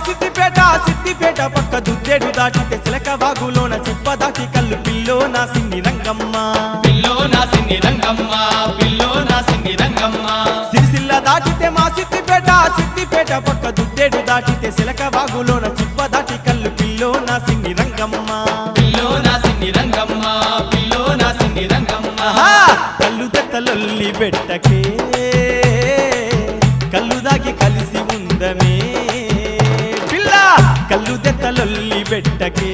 సిద్దిపేట పక్క దుద్దేడు దాటితే సిలక వాగులోన చిప్ప దాటి కల్లు పిల్లో నా సిన్ని రంగమ్మ పిల్లో నా సిన్ని రంగమ్మ పిల్లో నా సిన్ని రంగమ్మ సిరిసిల్ల దాటితే మా సిద్దిపేట పక్క దుద్దేడు దాటితే సిలక వాగులోన చిప్ప దాటి కల్లు పిల్లో నా సిన్ని రంగమ్మ పిల్లో నా సిన్ని రంగమ్మ పిల్లో నా సిన్ని రంగమ్మ కల్లు తెత్తలొల్లి బెట్టకే కల్లు దాగి కలిసి ఉందమే పిల్ల కల్లు తెత్తలొల్లి బెట్టకే